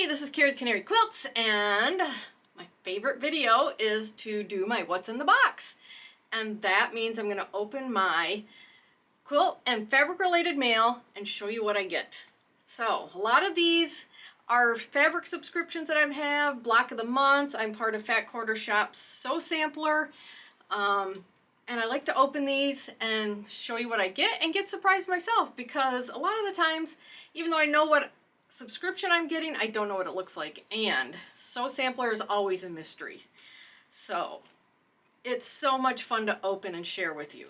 Hey, this is Carrie with Canary Quilts, and my favorite video is to do my what's in the box. And that means I'm going to open my quilt and fabric related mail and show you what I get. So a lot of these are fabric subscriptions that I have, block of the month. I'm part of Fat Quarter Shop's Sew Sampler. And I like to open these and show you what I get and get surprised myself, because a lot of the times, even though I know what subscription I'm getting, I don't know what it looks like. And Sew Sampler is always a mystery. So it's so much fun to open and share with you.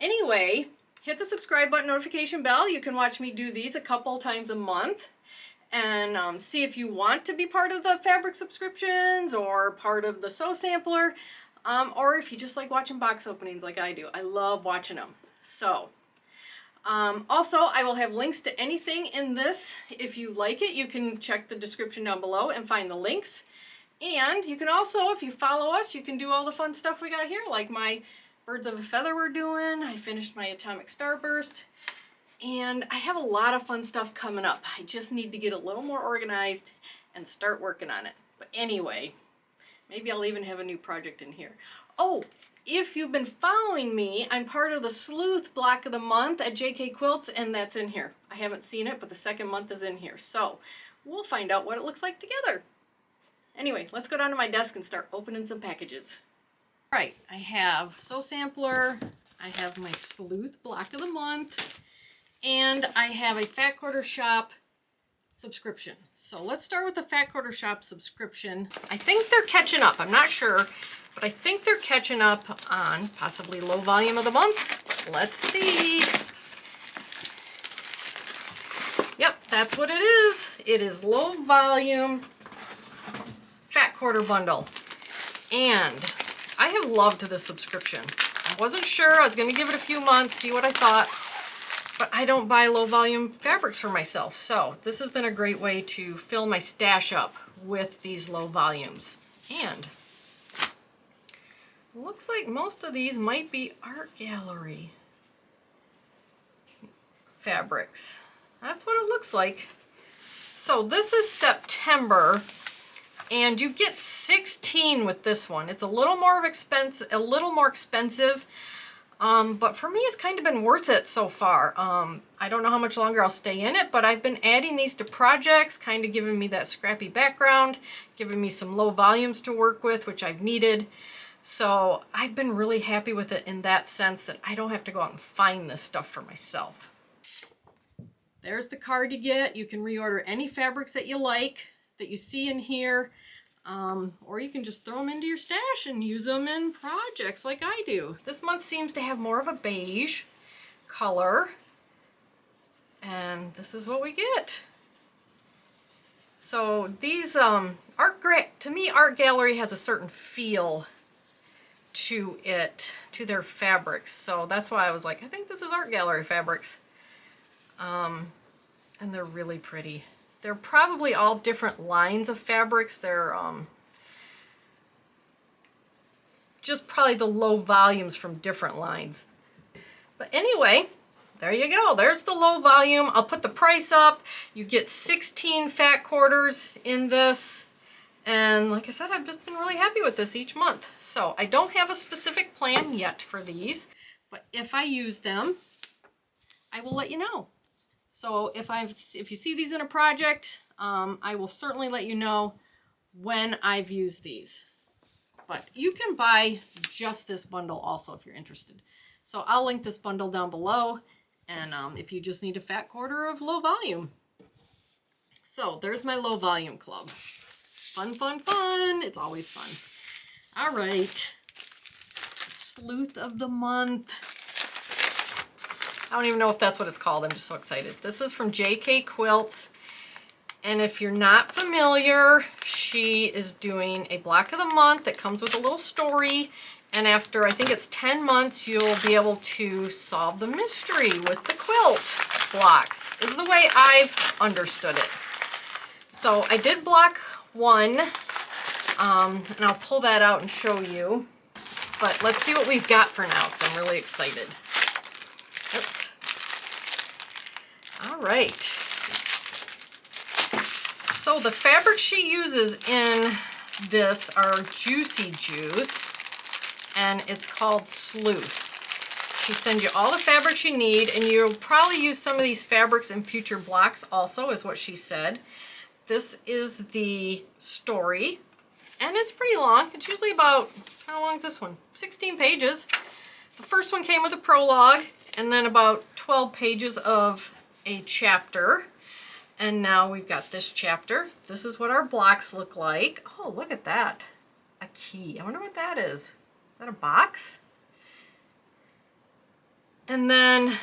Anyway, hit the subscribe button, notification bell. You can watch me do these a couple times a month. And see if you want to be part of the fabric subscriptions or part of the Sew Sampler. Or if you just like watching box openings like I do. I love watching them. So, also I will have links to anything in this. If you like it, you can check the description down below and find the links. And you can also, if you follow us, you can do all the fun stuff we got here, like my Birds of a Feather we're doing. I finished my Atomic Starburst. And I have a lot of fun stuff coming up. I just need to get a little more organized and start working on it. But anyway, maybe I'll even have a new project in here. Oh, if you've been following me, I'm part of the Sleuth Block of the Month at JK Quilts, and that's in here. I haven't seen it, but the second month is in here. So we'll find out what it looks like together. Anyway, let's go down to my desk and start opening some packages. All right, I have Sew Sampler, I have my Sleuth Block of the Month, and I have a Fat Quarter Shop subscription. So let's start with the Fat Quarter Shop subscription. I think they're catching up. I'm not sure, but I think they're catching up on possibly low volume of the month. Let's see. Yep, that's what it is. It is low volume Fat Quarter bundle. And I have loved this subscription. I wasn't sure. I was going to give it a few months, see what I thought. But I don't buy low volume fabrics for myself, so this has been a great way to fill my stash up with these low volumes. And looks like most of these might be art gallery fabrics. That's what it looks like. So this is September, and you get 16 with this one. It's a little more expensive, but for me, it's kind of been worth it so far. I don't know how much longer I'll stay in it, but I've been adding these to projects, kind of giving me that scrappy background, giving me some low volumes to work with, which I've needed. So I've been really happy with it in that sense that I don't have to go out and find this stuff for myself. There's the card you get. You can reorder any fabrics that you like, that you see in here. Or you can just throw them into your stash and use them in projects like I do. This month seems to have more of a beige color, and this is what we get. So these to me, art gallery has a certain feel to it, to their fabrics. So that's why I was like, I think this is art gallery fabrics. And they're really pretty. They're probably all different lines of fabrics. They're just probably the low volumes from different lines. But anyway, there you go. There's the low volume. I'll put the price up. You get 16 fat quarters in this. And like I said, I've just been really happy with this each month. So I don't have a specific plan yet for these, but if I use them, I will let you know. So if you see these in a project, I will certainly let you know when I've used these. But you can buy just this bundle also if you're interested. So I'll link this bundle down below, and if you just need a fat quarter of low volume. So there's my low volume club. Fun, fun, fun. It's always fun. All right. Sleuth of the Month. I don't even know if that's what it's called. I'm just so excited. This is from JK Quilts. And if you're not familiar, she is doing a block of the month that comes with a little story. And after, I think it's 10 months, you'll be able to solve the mystery with the quilt blocks. This is the way I've understood it. So I did block one, and I'll pull that out and show you. But let's see what we've got for now, because I'm really excited. Oops. All right. So the fabric she uses in this are Juicy Juice, and it's called Sleuth. She sends you all the fabrics you need, and you'll probably use some of these fabrics in future blocks also, is what she said. This is the story, and it's pretty long. It's usually about, how long is this one? 16 pages. The first one came with a prologue, and then about 12 pages of a chapter. And now we've got this chapter. This is what our blocks look like. Oh, look at that. A key. I wonder what that is. Is that a box? And then,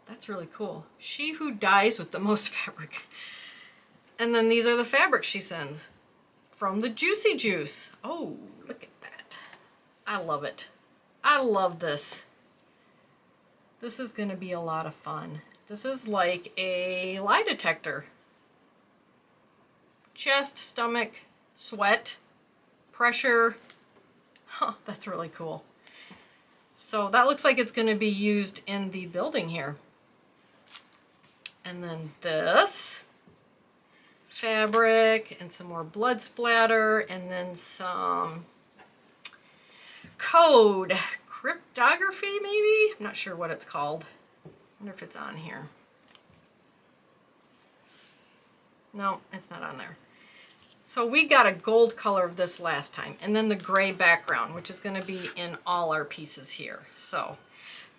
that's really cool. She who dies with the most fabric. And then these are the fabrics she sends from the Juicy Juice. Oh, look at that. I love it. I love this. This is going to be a lot of fun. This is like a lie detector. Chest, stomach, sweat, pressure. Huh, that's really cool. So that looks like it's going to be used in the building here. And then this fabric and some more blood splatter, and then some code cryptography maybe? I'm not sure what it's called. I wonder if it's on here. No, it's not on there. So we got a gold color of this last time, and then the gray background, which is going to be in all our pieces here. So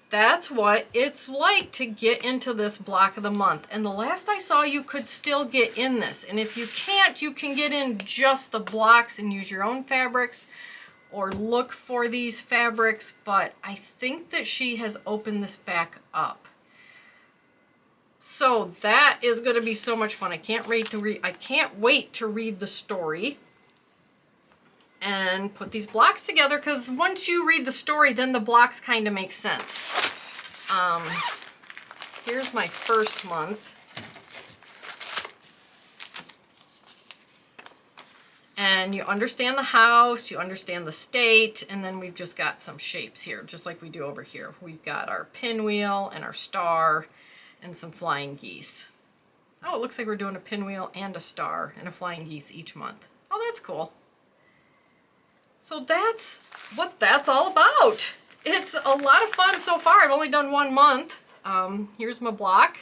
that's what it's like to get into this block of the month. And the last I saw, you could still get in this. And if you can't, you can get in just the blocks and use your own fabrics or look for these fabrics. But I think that she has opened this back up. So that is going to be so much fun. I can't wait to read the story and put these blocks together, because once you read the story, then the blocks kind of make sense. Here's my first month. And you understand the house, you understand the state, and then we've just got some shapes here, just like we do over here. We've got our pinwheel and our star and some flying geese. Oh, it looks like we're doing a pinwheel and a star and a flying geese each month. Oh, that's cool. So that's what that's all about. It's a lot of fun so far. I've only done 1 month. Here's my block.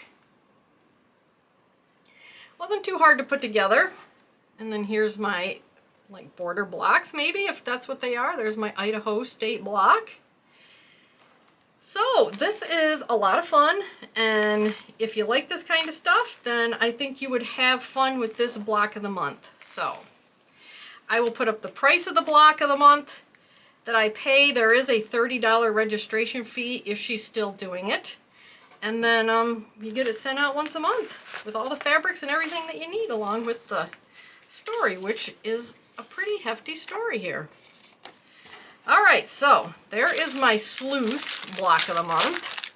Wasn't too hard to put together. And then here's my like border blocks, maybe, if that's what they are. There's my Idaho State block. So this is a lot of fun, and if you like this kind of stuff, then I think you would have fun with this block of the month. So I will put up the price of the block of the month that I pay. There is a $30 registration fee if she's still doing it. And then you get it sent out once a month with all the fabrics and everything that you need, along with the story, which is a pretty hefty story here. All right, so there is my Sleuth block of the month.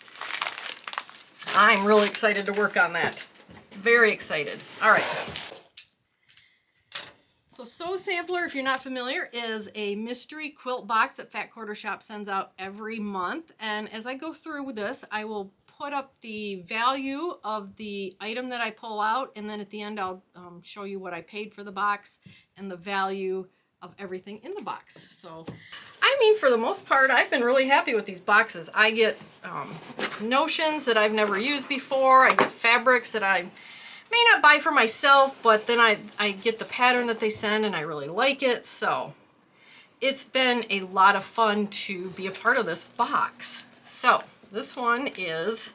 I'm really excited to work on that. Very excited. All right. So Sew Sampler, if you're not familiar, is a mystery quilt box that Fat Quarter Shop sends out every month. And as I go through with this, I will put up the value of the item that I pull out, and then at the end I'll show you what I paid for the box and the value of everything in the box. So, I mean, for the most part, I've been really happy with these boxes. I get notions that I've never used before. I get fabrics that I may not buy for myself, but then I get the pattern that they send and I really like it. So it's been a lot of fun to be a part of this box. So this one is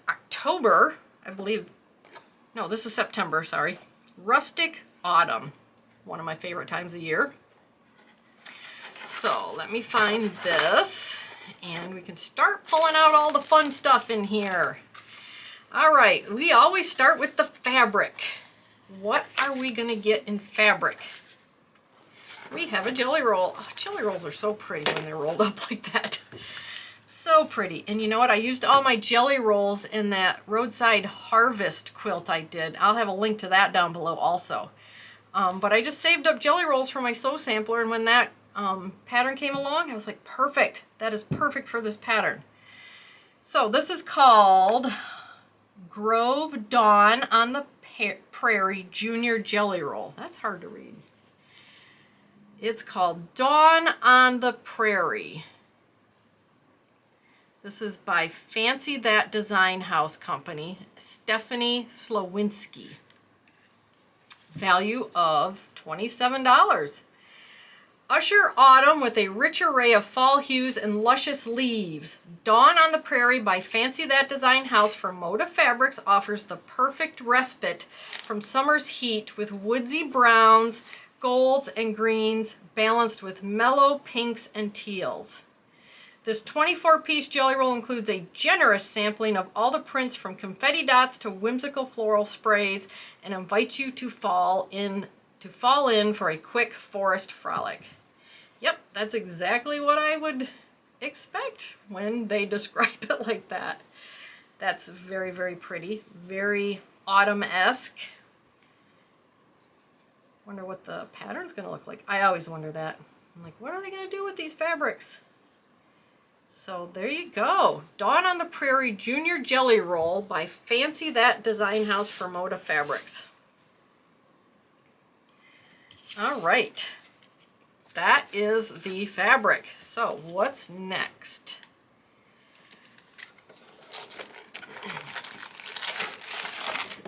October, I believe. No, this is September, sorry. Rustic Autumn. One of my favorite times of year. So let me find this and we can start pulling out all the fun stuff in here. All right, we always start with the fabric. What are we gonna get in fabric? We have a jelly roll. Oh, jelly rolls are so pretty when they're rolled up like that. So pretty. And you know what? I used all my jelly rolls in that Roadside Harvest quilt I did. I'll have a link to that down below also. But I just saved up jelly rolls for my Sew Sampler, and when that pattern came along, I was like, perfect. That is perfect for this pattern. So this is called Grove Dawn on the Prairie Junior Jelly Roll. That's hard to read. It's called Dawn on the Prairie. This is by Fancy That Design House Company, Stephanie Slowinski. Value of $27. Usher autumn with a rich array of fall hues and luscious leaves. Dawn on the Prairie by Fancy That Design House for Moda Fabrics offers the perfect respite from summer's heat with woodsy browns, golds, and greens balanced with mellow pinks and teals. This 24-piece jelly roll includes a generous sampling of all the prints from confetti dots to whimsical floral sprays and invites you to fall in for a quick forest frolic. Yep, that's exactly what I would expect when they describe it like that. That's very, very pretty. Very autumn-esque. Wonder what the pattern's going to look like. I always wonder that. I'm like, what are they going to do with these fabrics? So there you go. Dawn on the Prairie Junior Jelly Roll by Fancy That Design House for Moda Fabrics. All right. That is the fabric. So what's next?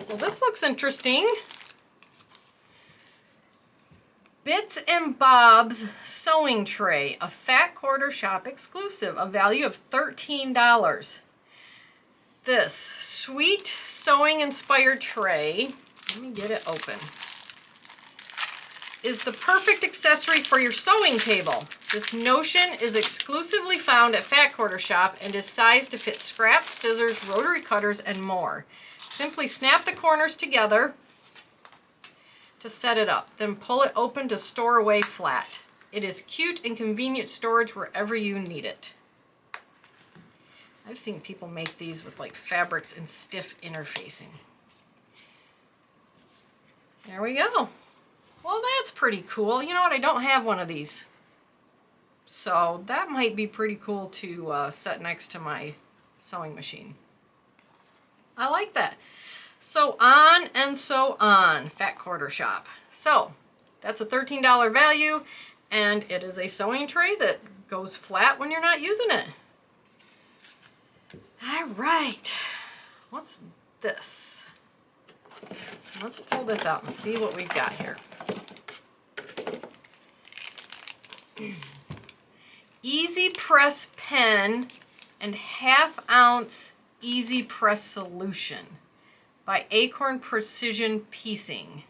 Well, this looks interesting. Bits and Bob's Sewing Tray, a Fat Quarter Shop exclusive, a value of $13. This sweet sewing inspired tray, let me get it open, is the perfect accessory for your sewing table. This notion is exclusively found at Fat Quarter Shop and is sized to fit scraps, scissors, rotary cutters, and more. Simply snap the corners together to set it up, then pull it open to store away flat. It is cute and convenient storage wherever you need it. I've seen people make these with like fabrics and stiff interfacing. There we go. Well, that's pretty cool. You know what? I don't have one of these. So that might be pretty cool to set next to my sewing machine. I like that. So on and so on, Fat Quarter Shop. So that's a $13 value, and it is a sewing tray that goes flat when you're not using it. All right, what's this? Let's pull this out and see what we've got here. Easy Press Pen and half-ounce Easy Press Solution by Acorn Precision Piecing,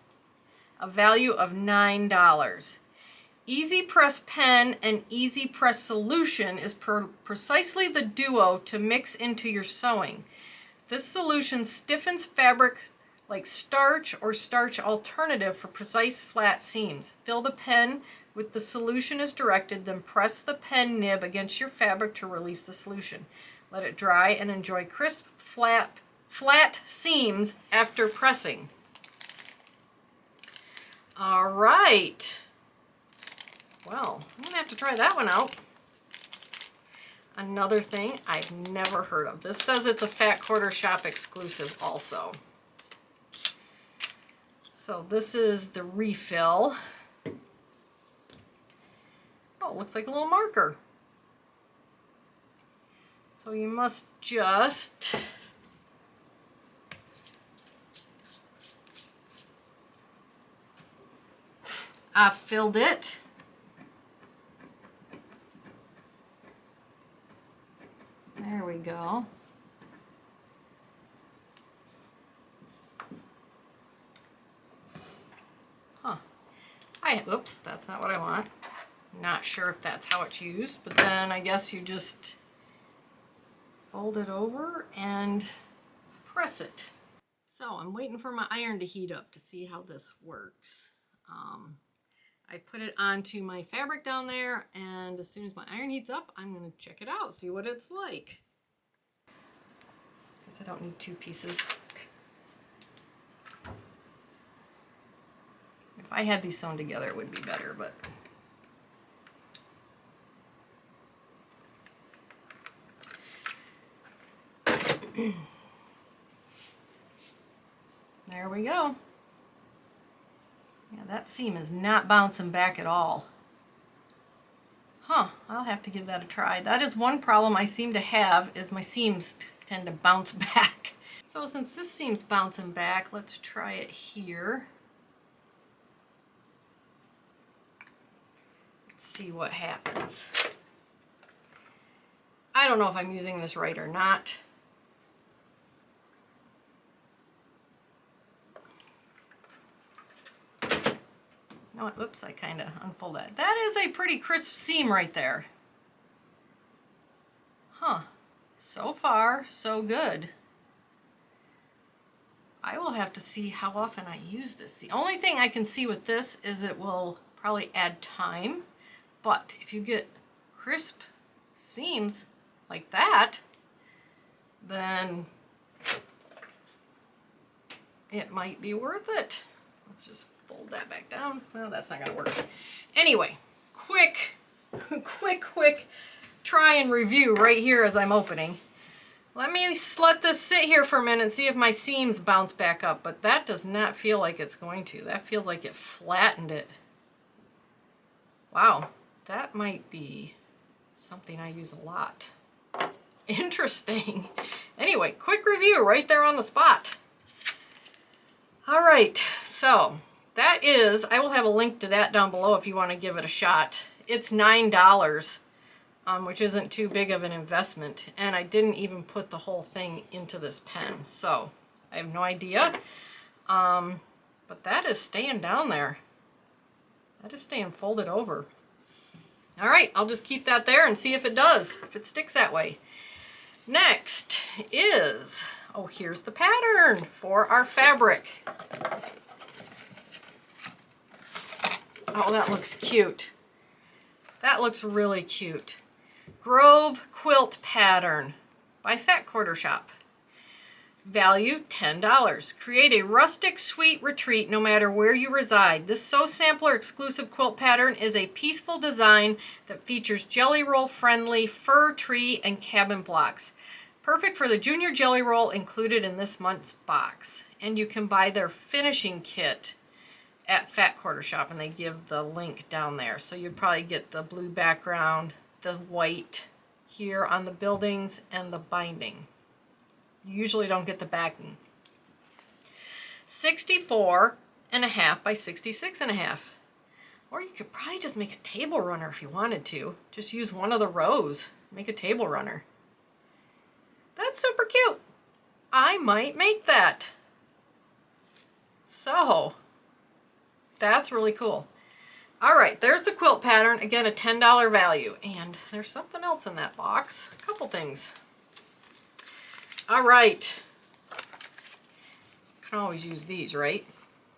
a value of $9. Easy Press Pen and Easy Press Solution is precisely the duo to mix into your sewing. This solution stiffens fabric like starch or starch alternative for precise flat seams. Fill the pen with the solution as directed, then press the pen nib against your fabric to release the solution. Let it dry and enjoy crisp, flat seams after pressing. All right. Well, I'm gonna have to try that one out. Another thing I've never heard of. This says it's a Fat Quarter Shop exclusive also. So this is the refill. Oh, it looks like a little marker. So you must just I filled it. There we go. Huh. Oops, that's not what I want. Not sure if that's how it's used, but then I guess you just fold it over and press it. So I'm waiting for my iron to heat up to see how this works. I put it onto my fabric down there, and as soon as my iron heats up, I'm going to check it out, see what it's like. Because I don't need two pieces. If I had these sewn together, it would be better, but There we go. Yeah, that seam is not bouncing back at all. Huh, I'll have to give that a try. That is one problem I seem to have, is my seams tend to bounce back. So since this seam's bouncing back, let's try it here. Let's see what happens. I don't know if I'm using this right or not. No, oops, I kind of unfold that. That is a pretty crisp seam right there. Huh. So far, so good. I will have to see how often I use this. The only thing I can see with this is it will probably add time, but if you get crisp seams like that, then it might be worth it. Let's just fold that back down. Well, that's not gonna work. Anyway, quick try and review right here as I'm opening. Let me let this sit here for a minute and see if my seams bounce back up, but that does not feel like it's going to. That feels like it flattened it. Wow, that might be something I use a lot. Interesting. Anyway, quick review right there on the spot. All right, so that is, I will have a link to that down below if you want to give it a shot. It's $9. Which isn't too big of an investment, and I didn't even put the whole thing into this pen, so I have no idea. But that is staying down there. That is staying folded over. All right, I'll just keep that there and see if it does, if it sticks that way. Next is, oh, here's the pattern for our fabric. Oh, that looks cute. That looks really cute. Grove Quilt Pattern by Fat Quarter Shop. Value $10. Create a rustic sweet retreat no matter where you reside. This Sew Sampler exclusive quilt pattern is a peaceful design that features jelly roll friendly fir tree and cabin blocks. Perfect for the junior jelly roll included in this month's box. And you can buy their finishing kit at Fat Quarter Shop, and they give the link down there. So you'd probably get the blue background, the white here on the buildings, and the binding. You usually don't get the backing. 64.5 by 66.5. Or you could probably just make a table runner if you wanted to. Just use one of the rows, make a table runner. That's super cute. I might make that. So that's really cool. All right, there's the quilt pattern. Again, a $10 value. And there's something else in that box. A couple things. All right. Can always use these, right?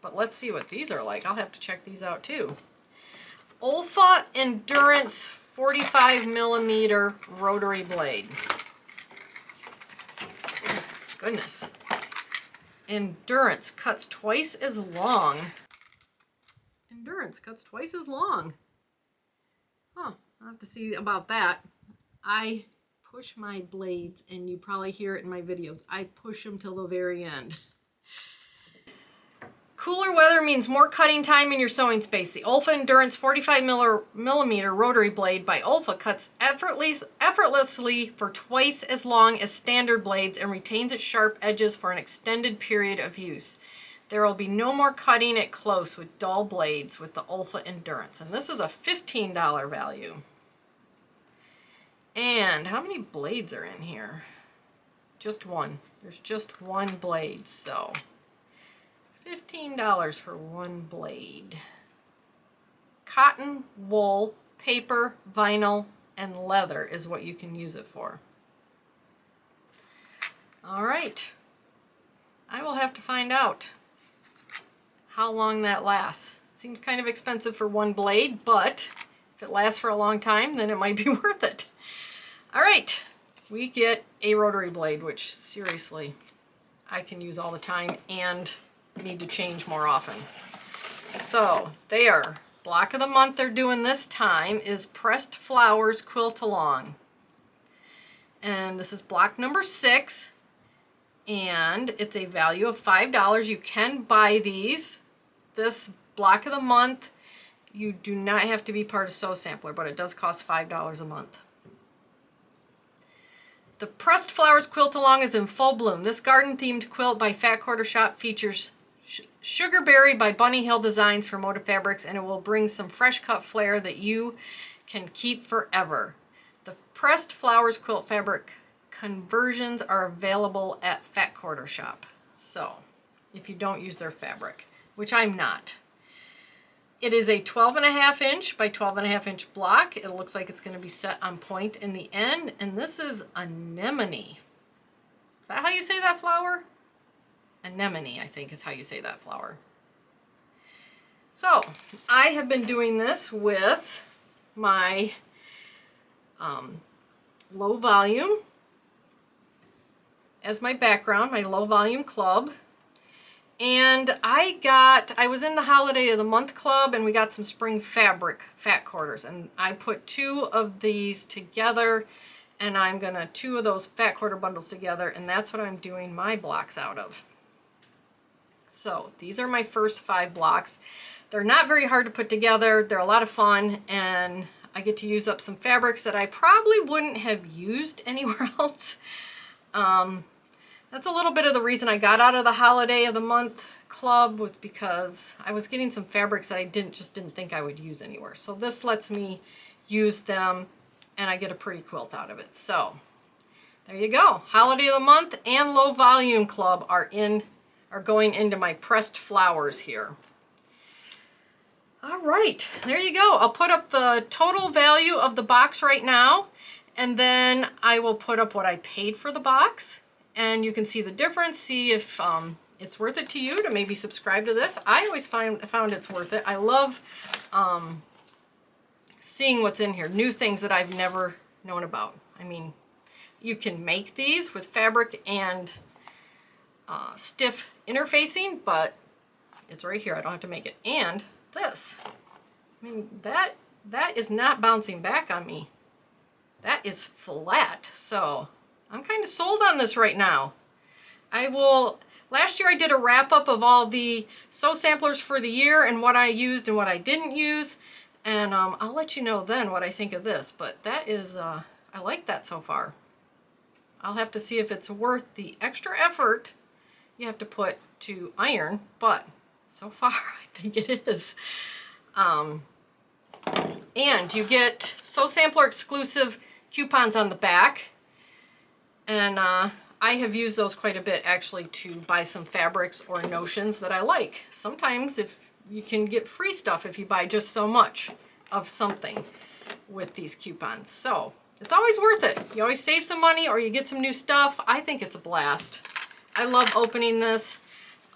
But let's see what these are like. I'll have to check these out too. Olfa Endurance 45mm rotary blade. Goodness. Endurance cuts twice as long. Endurance cuts twice as long. Huh, I'll have to see about that. I push my blades, and you probably hear it in my videos. I push them till the very end. Cooler weather means more cutting time in your sewing space. The Olfa Endurance 45mm rotary blade by Olfa cuts effortlessly for twice as long as standard blades and retains its sharp edges for an extended period of use. There will be no more cutting it close with dull blades with the Olfa Endurance. And this is a $15 value. And how many blades are in here? Just one. There's just one blade, so $15 for one blade. Cotton, wool, paper, vinyl, and leather is what you can use it for. All right. I will have to find out how long that lasts. It seems kind of expensive for one blade, but if it lasts for a long time, then it might be worth it. All right, we get a rotary blade, which seriously, I can use all the time and need to change more often. So there, block of the month they're doing this time is Pressed Flowers Quilt Along. And this is block number 6. and it's a value of $5. You can buy these, this block of the month. You do not have to be part of Sew Sampler, but it does cost $5 a month. The Pressed Flowers Quilt Along is in full bloom. This garden-themed quilt by Fat Quarter Shop features Sugarberry by Bunny Hill Designs for Moda Fabrics, and it will bring some fresh cut flair that you can keep forever. The Pressed Flowers quilt fabric conversions are available at Fat Quarter Shop. So, if you don't use their fabric, which I'm not. It is a 12.5 inch by 12.5 inch block. It looks like it's going to be set on point in the end, and this is anemone. Is that how you say that flower? Anemone, I think is how you say that flower. So, I have been doing this with my low volume as my background, my low volume club. And I was in the Holiday of the Month club, and we got some spring fabric fat quarters, and I put 2 of these together, and I'm gonna 2 of those fat quarter bundles together, and that's what I'm doing my blocks out of. So these are my first 5 blocks. They're not very hard to put together. They're a lot of fun, and I get to use up some fabrics that I probably wouldn't have used anywhere else. That's a little bit of the reason I got out of the Holiday of the Month club, was because I was getting some fabrics that I just didn't think I would use anywhere. So this lets me use them, and I get a pretty quilt out of it. So there you go. Holiday of the Month and Low Volume Club are going into my pressed flowers here. All right, there you go. I'll put up the total value of the box right now, and then I will put up what I paid for the box. And you can see the difference, see if it's worth it to you to maybe subscribe to this. I always found it's worth it. I love seeing what's in here, new things that I've never known about. I mean, you can make these with fabric and stiff interfacing, but it's right here. I don't have to make it. And this, I mean, that is not bouncing back on me. That is flat, so I'm kind of sold on this right now. Last year I did a wrap up of all the Sew Samplers for the year and what I used and what I didn't use. And I'll let you know then what I think of this. But that is, I like that so far. I'll have to see if it's worth the extra effort you have to put to iron. But so far I think it is. And you get Sew Sampler exclusive coupons on the back. And I have used those quite a bit actually to buy some fabrics or notions that I like. Sometimes if you can get free stuff if you buy just so much of something with these coupons. So it's always worth it. You always save some money or you get some new stuff. I think it's a blast. I love opening this.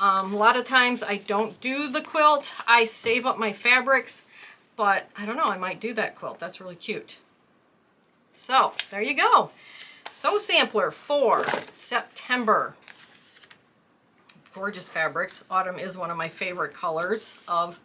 A lot of times I don't do the quilt. I save up my fabrics, but I don't know, I might do that quilt. That's really cute. So there you go. Sew Sampler for September. Gorgeous fabrics. Autumn is one of my favorite colors of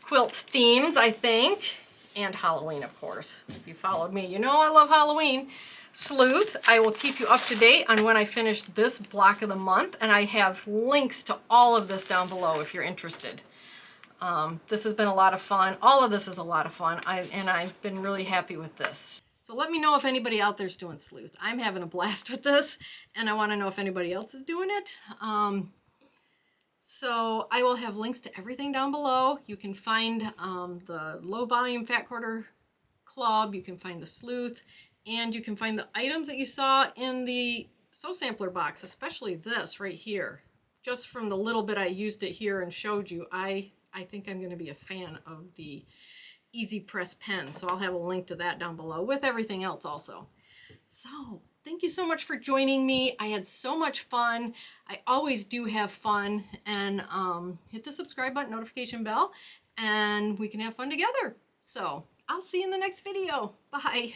quilt themes, I think. And Halloween, of course. If you followed me, you know I love Halloween. Sleuth, I will keep you up to date on when I finish this block of the month, and I have links to all of this down below if you're interested. This has been a lot of fun. All of this is a lot of fun, and I've been really happy with this. So let me know if anybody out there's doing Sleuth. I'm having a blast with this, and I want to know if anybody else is doing it. So I will have links to everything down below. You can find the Low Volume Fat Quarter Club, you can find the Sleuth, and you can find the items that you saw in the Sew Sampler box, especially this right here. Just from the little bit I used it here and showed you, I think I'm going to be a fan of the Easy Press pen, so I'll have a link to that down below with everything else also. So thank you so much for joining me. I had so much fun. I always do have fun, and hit the subscribe button, notification bell, and we can have fun together. So I'll see you in the next video. Bye.